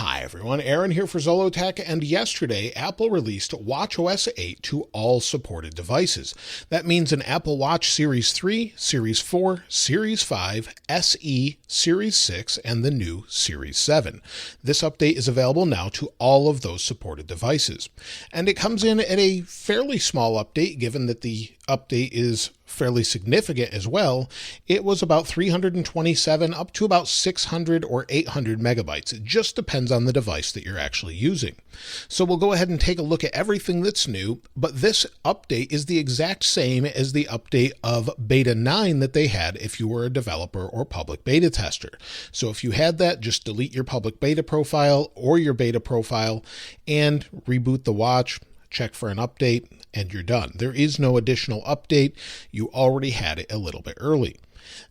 Hi everyone, Aaron here for Zollotech, and yesterday Apple released watchOS 8 to all supported devices. That means an Apple Watch Series 3, Series 4, Series 5, SE, Series 6, and the new Series 7. This update is available now to all of those supported devices. And it comes in at a fairly small update, given that the update is fairly significant as well. It was about 327 up to about 600 or 800 megabytes. It just depends on the device that you're actually using. So we'll go ahead and take a look at everything that's new, but this update is the exact same as the update of Beta 9 that they had if you were a developer or public beta tester. So if you had that, just delete your public beta profile or your beta profile and reboot the watch, check for an update, and you're done. There is no additional update. You already had it a little bit early.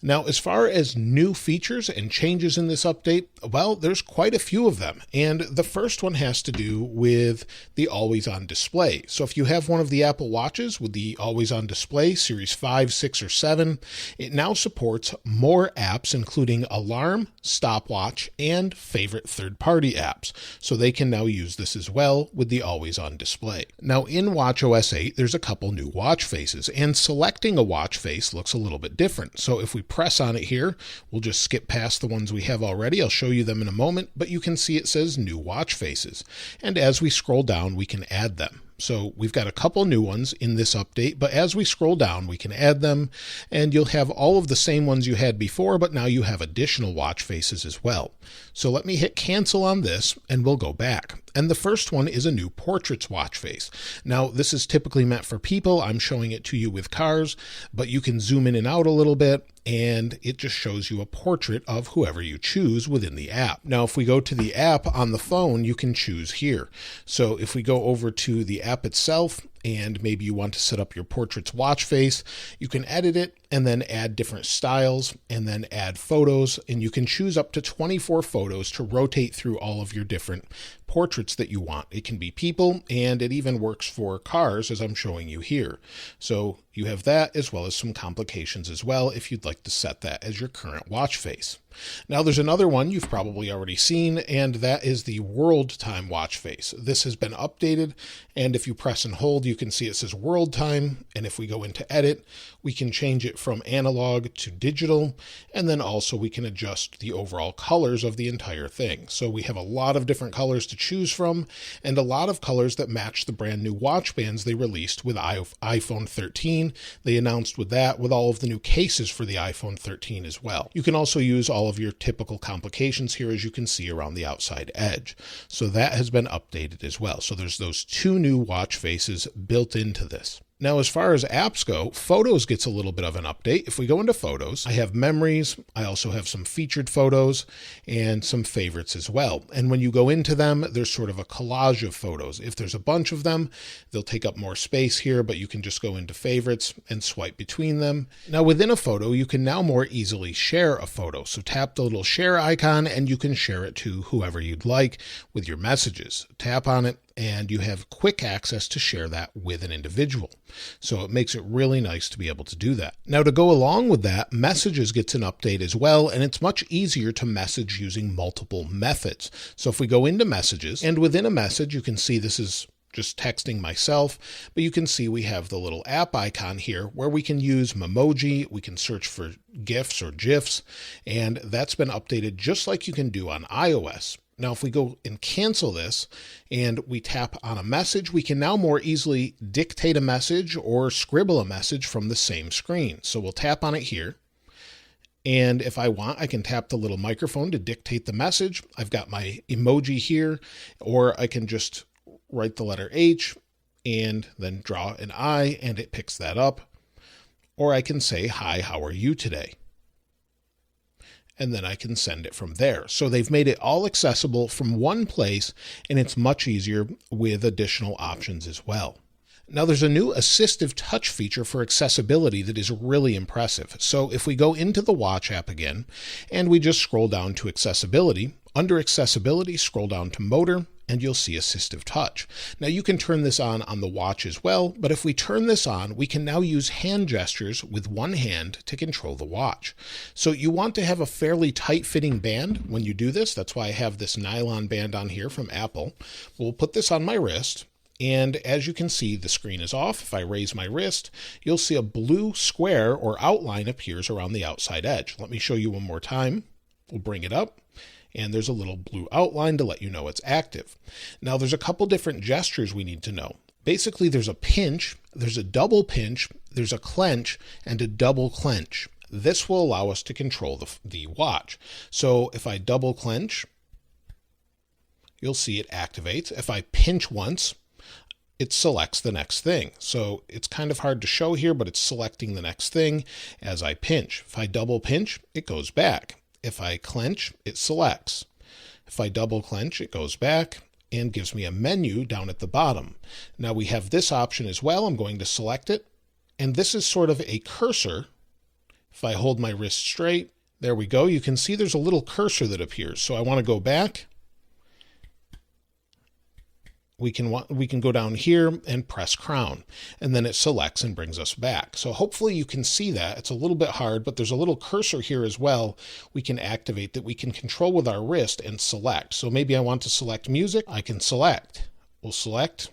Now, as far as new features and changes in this update, well, there's quite a few of them. And the first one has to do with the always-on display. So if you have one of the Apple Watches with the always-on display, Series 5, 6, or 7, it now supports more apps, including alarm, stopwatch, and favorite third-party apps. So they can now use this as well with the always-on display. Now, in watchOS 8, there's a couple new watch faces, and selecting a watch face looks a little bit different. So if we press on it here, we'll just skip past the ones we have already. I'll show you them in a moment, but you can see it says new watch faces. And as we scroll down, we can add them. So we've got a couple new ones in this update, but as we scroll down, we can add them, and you'll have all of the same ones you had before, but now you have additional watch faces as well. So let me hit cancel on this, and we'll go back. And the first one is a new portraits watch face. Now, this is typically meant for people. I'm showing it to you with cars, but you can zoom in and out a little bit, and it just shows you a portrait of whoever you choose within the app. Now, if we go to the app on the phone, you can choose here. So if we go over to the app itself, and maybe you want to set up your portrait's watch face, you can edit it and then add different styles and then add photos, and you can choose up to 24 photos to rotate through all of your different portraits that you want. It can be people, and it even works for cars, as I'm showing you here. So you have that, as well as some complications as well if you'd like to set that as your current watch face. Now there's another one you've probably already seen, and that is the world time watch face. This has been updated, and if you press and hold, you can see it says world time, and if we go into edit, we can change it from analog to digital, and then also we can adjust the overall colors of the entire thing. So we have a lot of different colors to choose from, and a lot of colors that match the brand new watch bands they released with iPhone 13. They announced with that, with all of the new cases for the iPhone 13 as well. You can also use all of your typical complications here, as you can see around the outside edge. So that has been updated as well. So there's those two new watch faces built into this. Now, as far as apps go, Photos gets a little bit of an update. If we go into Photos, I have memories. I also have some featured photos and some favorites as well. And when you go into them, there's sort of a collage of photos. If there's a bunch of them, they'll take up more space here, but you can just go into favorites and swipe between them. Now, within a photo, you can now more easily share a photo. So tap the little share icon and you can share it to whoever you'd like with your messages. Tap on it, and you have quick access to share that with an individual. So it makes it really nice to be able to do that. Now, to go along with that, Messages gets an update as well, and it's much easier to message using multiple methods. So if we go into Messages, and within a message, you can see this is just texting myself, but you can see we have the little app icon here where we can use Memoji, we can search for GIFs or GIFs, and that's been updated just like you can do on iOS. Now, if we go and cancel this and we tap on a message, we can now more easily dictate a message or scribble a message from the same screen. So we'll tap on it here. And if I want, I can tap the little microphone to dictate the message. I've got my emoji here, or I can just write the letter H and then draw an I, and it picks that up. Or I can say, "Hi, how are you today?" And then I can send it from there. So they've made it all accessible from one place, and it's much easier with additional options as well. Now, there's a new assistive touch feature for accessibility that is really impressive. So if we go into the Watch app again, and we just scroll down to accessibility, under accessibility, scroll down to motor, and you'll see assistive touch. Now you can turn this on the watch as well, but if we turn this on, we can now use hand gestures with one hand to control the watch. So you want to have a fairly tight fitting band when you do this. That's why I have this nylon band on here from Apple. We'll put this on my wrist, and as you can see, the screen is off. If I raise my wrist, you'll see a blue square or outline appears around the outside edge. Let me show you one more time. We'll bring it up, and there's a little blue outline to let you know it's active. Now there's a couple different gestures we need to know. Basically, there's a pinch, there's a double pinch, there's a clench, and a double clench. This will allow us to control the watch. So if I double clench, you'll see it activates. If I pinch once, it selects the next thing. So it's kind of hard to show here, but it's selecting the next thing as I pinch. If I double pinch, it goes back. If I clench, it selects. If I double clench, it goes back and gives me a menu down at the bottom. Now we have this option as well. I'm going to select it. And this is sort of a cursor. If I hold my wrist straight, there we go. You can see there's a little cursor that appears. So I want to go back. We can go down here and press crown, and then it selects and brings us back. So hopefully you can see that. It's a little bit hard, but there's a little cursor here as well we can activate that we can control with our wrist and select. So maybe I want to select music. I can select. We'll select.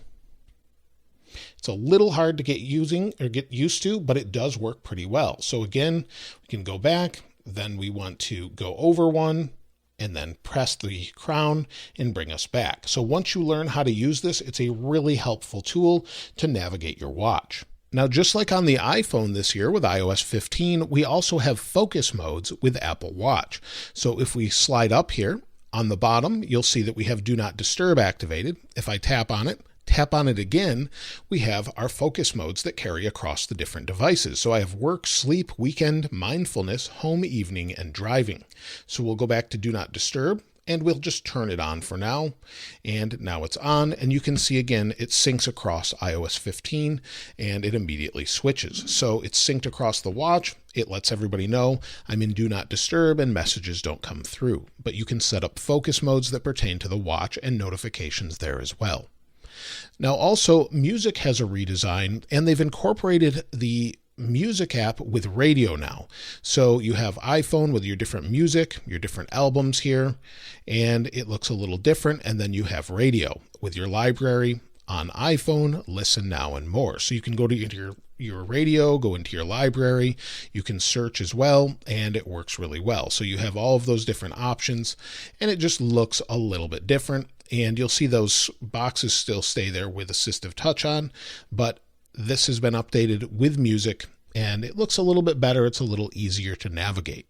It's a little hard to get used to, but it does work pretty well. So again, we can go back. Then we want to go over one, and then press the crown and bring us back. So once you learn how to use this, it's a really helpful tool to navigate your watch. Now, just like on the iPhone this year with iOS 15, we also have focus modes with Apple Watch. So if we slide up here on the bottom, you'll see that we have Do Not Disturb activated. If I tap on it again, we have our focus modes that carry across the different devices. So I have work, sleep, weekend, mindfulness, home, evening, and driving. So we'll go back to Do Not Disturb, and we'll just turn it on for now. And now it's on, and you can see again, it syncs across iOS 15, and it immediately switches. So it's synced across the watch. It lets everybody know I'm in Do Not Disturb and messages don't come through. But you can set up focus modes that pertain to the watch and notifications there as well. Now also, music has a redesign, and they've incorporated the music app with radio now. So you have iPhone with your different music, your different albums here, and it looks a little different. And then you have radio with your library on iPhone, Listen Now, and more. So you can go to your radio, go into your library, you can search as well, and it works really well. So you have all of those different options, and it just looks a little bit different. And you'll see those boxes still stay there with assistive touch on, but this has been updated with music, and it looks a little bit better. It's a little easier to navigate.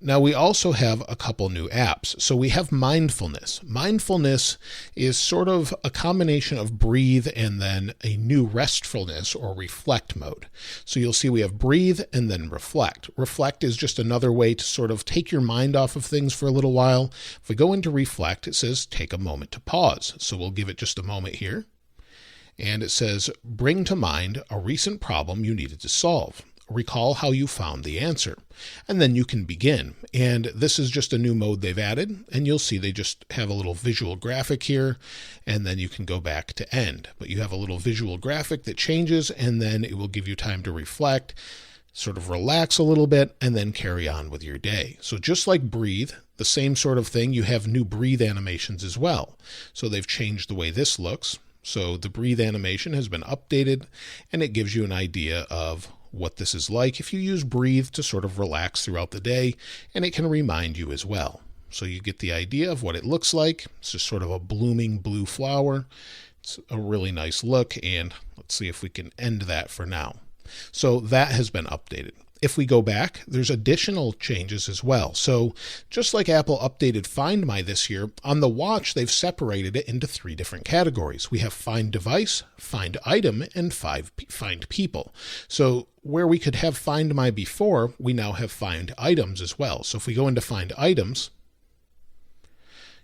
Now we also have a couple new apps. So we have Mindfulness. Mindfulness is sort of a combination of Breathe and then a new Restfulness or Reflect mode. So you'll see we have Breathe and then Reflect. Reflect is just another way to sort of take your mind off of things for a little while. If we go into Reflect, it says take a moment to pause. So we'll give it just a moment here. And it says bring to mind a recent problem you needed to solve. Recall how you found the answer, and then you can begin. And this is just a new mode they've added, and you'll see they just have a little visual graphic here, and then you can go back to end. But you have a little visual graphic that changes, and then it will give you time to reflect, sort of relax a little bit, and then carry on with your day. So just like Breathe, the same sort of thing, you have new Breathe animations as well. So they've changed the way this looks. So the Breathe animation has been updated, and it gives you an idea of what this is like if you use Breathe to sort of relax throughout the day, and it can remind you as well. So you get the idea of what it looks like. It's just sort of a blooming blue flower. It's a really nice look, and let's see if we can end that for now. So that has been updated. If we go back, there's additional changes as well. So just like Apple updated Find My this year, on the watch, they've separated it into 3 different categories. We have Find Device, Find Item, and Find People. So where we could have Find My before, we now have Find Items as well. So if we go into Find Items,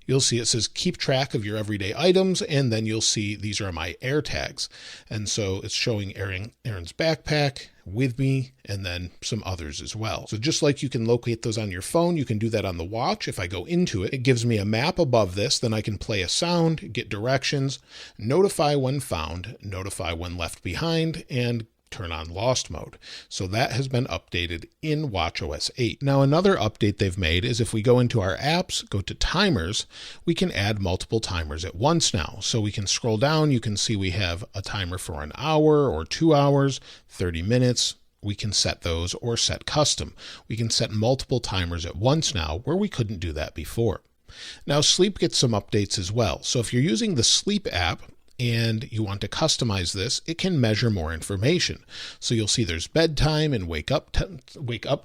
you'll see it says keep track of your everyday items, and then you'll see these are my AirTags. And so it's showing Aaron's backpack. With Me, and then some others as well. So just like you can locate those on your phone, you can do that on the watch. If I go into it, it gives me a map above this. Then I can play a sound, get directions, notify when found, notify when left behind, and turn on lost mode. So that has been updated in watchOS 8. Now another update they've made is if we go into our apps, go to timers, we can add multiple timers at once now. So we can scroll down, you can see we have a timer for an hour or 2 hours, 30 minutes. We can set those or set custom. We can set multiple timers at once now where we couldn't do that before. Now Sleep gets some updates as well. So if you're using the Sleep app, and you want to customize this, it can measure more information. So you'll see there's bedtime and wake up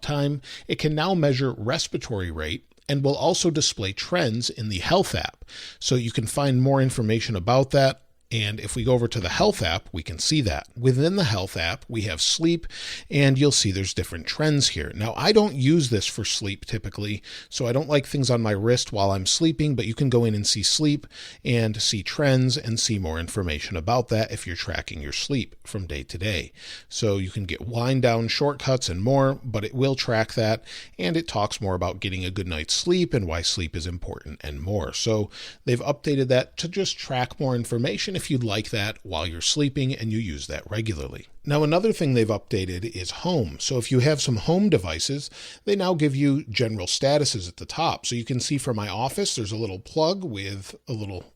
time. It can now measure respiratory rate and will also display trends in the Health app. So you can find more information about that. And if we go over to the Health app, we can see that. Within the Health app, we have Sleep, and you'll see there's different trends here. Now, I don't use this for sleep typically, so I don't like things on my wrist while I'm sleeping, but you can go in and see Sleep and see trends and see more information about that if you're tracking your sleep from day to day. So you can get wind down shortcuts and more, but it will track that, and it talks more about getting a good night's sleep and why sleep is important and more. So they've updated that to just track more information if you'd like that while you're sleeping and you use that regularly. Now another thing they've updated is Home. So if you have some home devices, they now give you general statuses at the top. So you can see for my office, there's a little plug with a little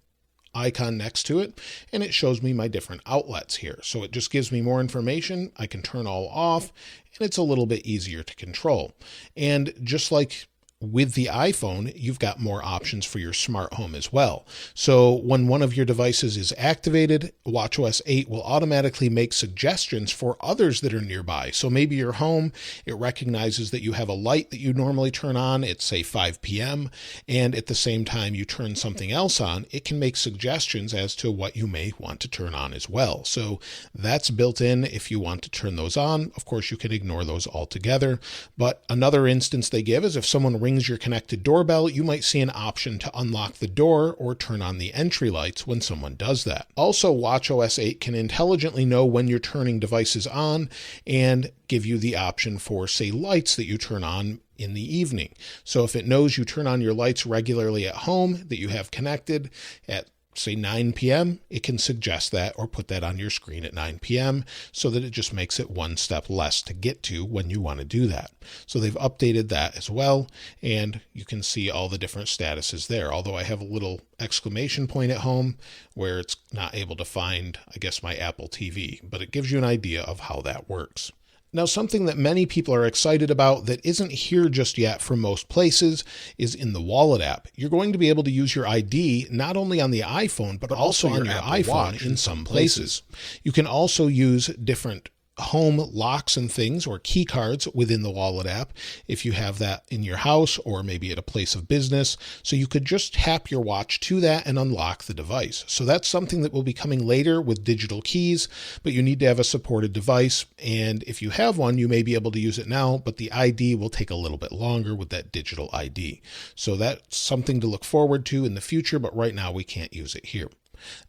icon next to it, and it shows me my different outlets here. So it just gives me more information. I can turn all off, and it's a little bit easier to control. And just like with the iPhone, you've got more options for your smart home as well. So when one of your devices is activated, watchOS 8 will automatically make suggestions for others that are nearby. So maybe you're home, it recognizes that you have a light that you normally turn on at say 5 p.m. and at the same time you turn something else on, it can make suggestions as to what you may want to turn on as well. So that's built in if you want to turn those on. Of course, you can ignore those altogether. But another instance they give is if someone rings your connected doorbell, you might see an option to unlock the door or turn on the entry lights when someone does that. Also, watchOS 8 can intelligently know when you're turning devices on and give you the option for, say, lights that you turn on in the evening. So if it knows you turn on your lights regularly at home that you have connected at say 9 p.m., it can suggest that or put that on your screen at 9 p.m. so that it just makes it one step less to get to when you want to do that. So they've updated that as well, and you can see all the different statuses there. Although I have a little exclamation point at home where it's not able to find, I guess, my Apple TV, but it gives you an idea of how that works. Now, something that many people are excited about that isn't here just yet for most places is in the Wallet app. You're going to be able to use your ID not only on the iPhone, but also on your iPhone in some places. You can also use different home locks and things or key cards within the Wallet app if you have that in your house or maybe at a place of business. So you could just tap your watch to that and unlock the device. So that's something that will be coming later with digital keys, but you need to have a supported device. And if you have one, you may be able to use it now, but the ID will take a little bit longer with that digital ID. So that's something to look forward to in the future, but right now we can't use it here.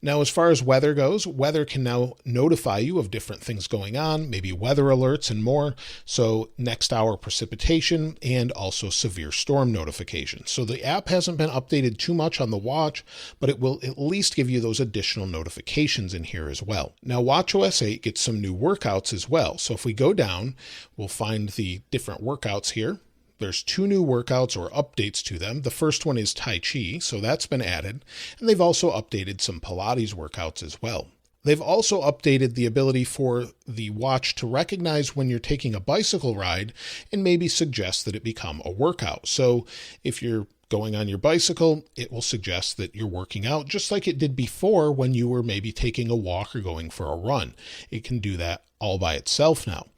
Now, as far as weather goes, weather can now notify you of different things going on, maybe weather alerts and more. So next hour precipitation and also severe storm notifications. So the app hasn't been updated too much on the watch, but it will at least give you those additional notifications in here as well. Now, watchOS 8 gets some new workouts as well. So if we go down, we'll find the different workouts here. There's 2 new workouts or updates to them. The first one is Tai Chi, so that's been added. And they've also updated some Pilates workouts as well. They've also updated the ability for the watch to recognize when you're taking a bicycle ride and maybe suggest that it become a workout. So if you're going on your bicycle, it will suggest that you're working out just like it did before when you were maybe taking a walk or going for a run. It can do that all by itself now.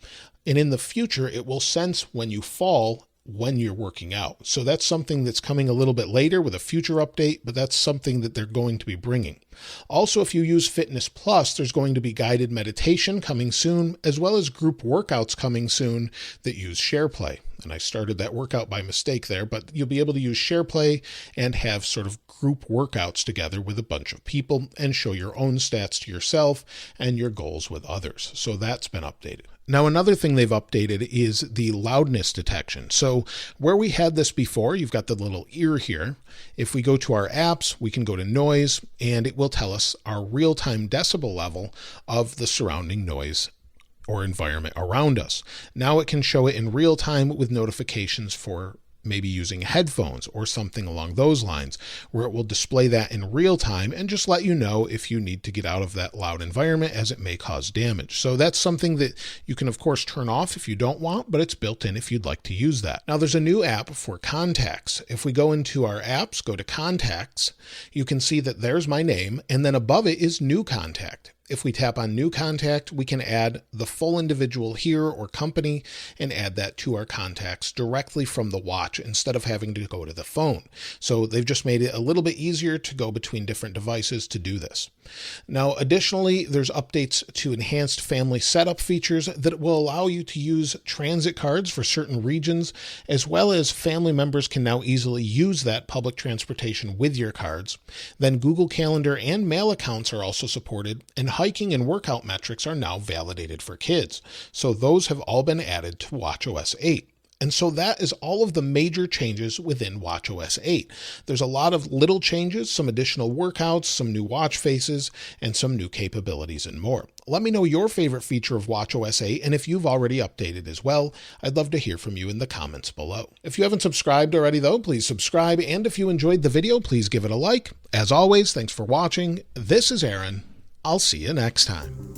And in the future, it will sense when you fall when you're working out. So that's something that's coming a little bit later with a future update, but that's something that they're going to be bringing. Also, if you use Fitness Plus, there's going to be guided meditation coming soon, as well as group workouts coming soon that use SharePlay. And I started that workout by mistake there, but you'll be able to use SharePlay and have sort of group workouts together with a bunch of people and show your own stats to yourself and your goals with others. So that's been updated. Now, another thing they've updated is the loudness detection. So where we had this before, you've got the little ear here. If we go to our apps, we can go to noise, and it will tell us our real-time decibel level of the surrounding noise or environment around us. Now it can show it in real time with notifications for maybe using headphones or something along those lines, where it will display that in real time and just let you know if you need to get out of that loud environment, as it may cause damage. So that's something that you can of course turn off if you don't want, but it's built in if you'd like to use that. Now there's a new app for contacts. If we go into our apps, go to contacts, you can see that there's my name, and then above it is new contact. If we tap on new contact, we can add the full individual here or company and add that to our contacts directly from the watch instead of having to go to the phone. So they've just made it a little bit easier to go between different devices to do this. Now, additionally, there's updates to enhanced family setup features that will allow you to use transit cards for certain regions, as well as family members can now easily use that public transportation with your cards. Then Google Calendar and Mail accounts are also supported, and hiking and workout metrics are now validated for kids. So those have all been added to watchOS 8. And so that is all of the major changes within watchOS 8. There's a lot of little changes, some additional workouts, some new watch faces, and some new capabilities and more. Let me know your favorite feature of watchOS 8, and if you've already updated as well. I'd love to hear from you in the comments below. If you haven't subscribed already though, please subscribe, and if you enjoyed the video, please give it a like. As always, thanks for watching. This is Aaron. I'll see you next time.